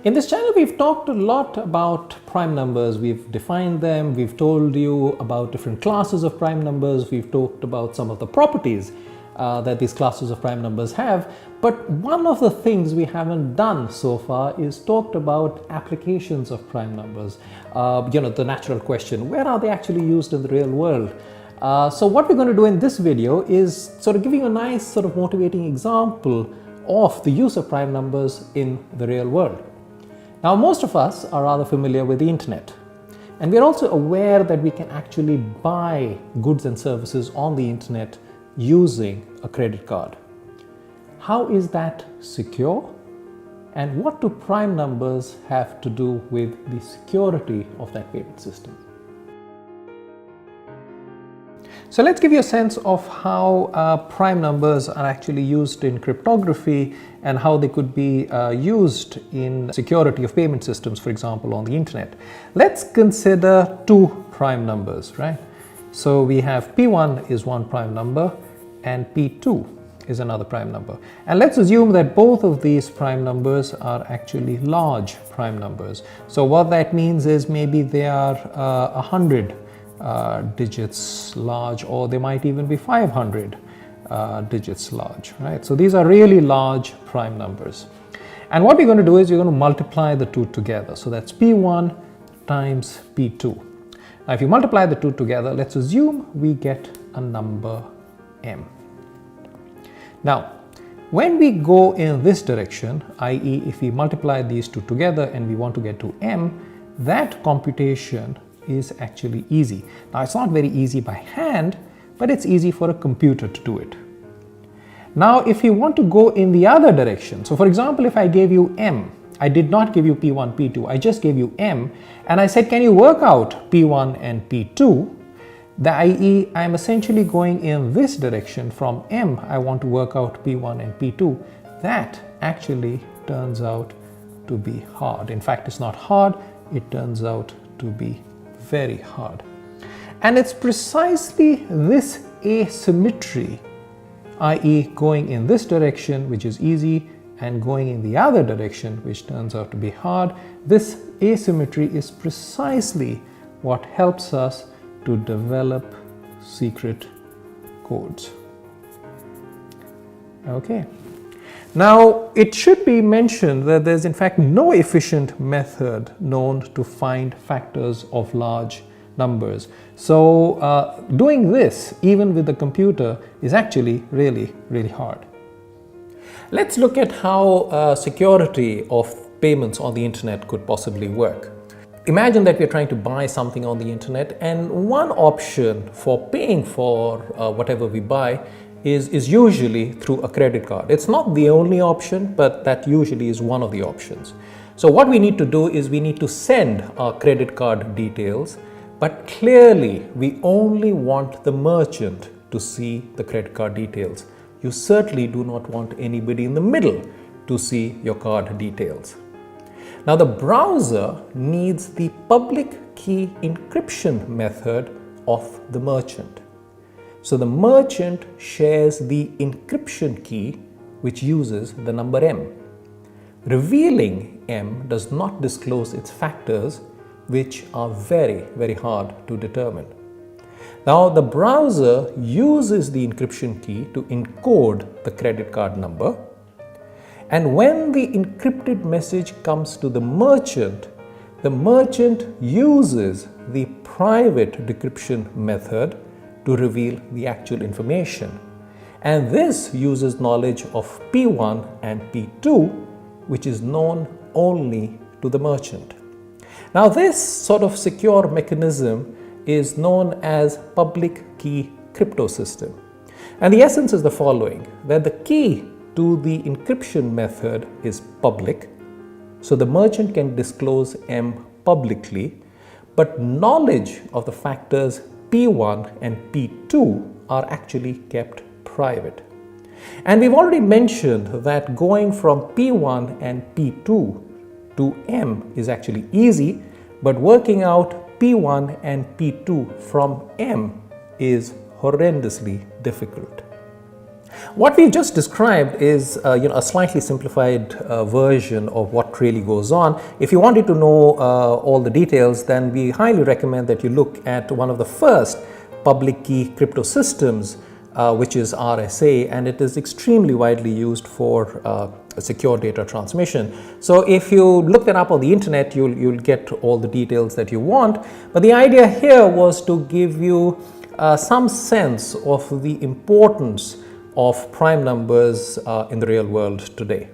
In this channel, we've talked a lot about prime numbers. We've defined them. We've told you about different classes of prime numbers. We've talked about some of the properties that these classes of prime numbers have. But one of the things we haven't done so far is talked about applications of prime numbers. The natural question, where are they actually used in the real world? So what we're going to do in this video is sort of give you a nice sort of motivating example of the use of prime numbers in the real world. Now, most of us are rather familiar with the internet, and we're also aware that we can actually buy goods and services on the internet using a credit card. How is that secure? And what do prime numbers have to do with the security of that payment system? So let's give you a sense of how prime numbers are actually used in cryptography and how they could be used in security of payment systems, for example, on the internet. Let's consider two prime numbers, right? So we have P1 is one prime number and P2 is another prime number. And let's assume that both of these prime numbers are actually large prime numbers. So what that means is maybe they are 100 digits large, or they might even be 500 digits large, right? So these are really large prime numbers. And what we're going to do is we're going to multiply the two together. So that's P1 times P2. Now, if you multiply the two together, let's assume we get a number M. Now, when we go in this direction, i.e. if we multiply these two together and we want to get to M, that computation is actually easy. Now, it's not very easy by hand, but it's easy for a computer to do it. Now, if you want to go in the other direction, so for example, if I gave you M, I did not give you P1, P2, I just gave you M, and I said, can you work out P1 and P2? i.e. I'm essentially going in this direction. From M, I want to work out P1 and P2. That actually turns out to be hard. In fact, it's not hard, it turns out to be very hard. And it's precisely this asymmetry, i.e. going in this direction, which is easy, and going in the other direction, which turns out to be hard. This asymmetry is precisely what helps us to develop secret codes. Okay. Now, it should be mentioned that there's in fact no efficient method known to find factors of large numbers. So doing this, even with the computer, is actually really, really hard. Let's look at how security of payments on the internet could possibly work. Imagine that we're trying to buy something on the internet, and one option for paying for whatever we buy is usually through a credit card. It's not the only option, but that usually is one of the options. So what we need to do is we need to send our credit card details, but clearly we only want the merchant to see the credit card details. You certainly do not want anybody in the middle to see your card details. Now, the browser needs the public key encryption method of the merchant. So the merchant shares the encryption key, which uses the number M. Revealing M does not disclose its factors, which are very, very hard to determine. Now, the browser uses the encryption key to encode the credit card number. And when the encrypted message comes to the merchant uses the private decryption method to reveal the actual information. And this uses knowledge of P1 and P2, which is known only to the merchant. Now, this sort of secure mechanism is known as public key cryptosystem. And the essence is the following, that the key to the encryption method is public, so the merchant can disclose M publicly, but knowledge of the factors P1 and P2 are actually kept private. And we've already mentioned that going from P1 and P2 to M is actually easy, but working out P1 and P2 from M is horrendously difficult. What we've just described is a slightly simplified version of what really goes on. If you wanted to know all the details, then we highly recommend that you look at one of the first public key crypto systems, which is RSA, and it is extremely widely used for secure data transmission. So if you look that up on the internet, you'll get all the details that you want. But the idea here was to give you some sense of the importance of prime numbers in the real world today.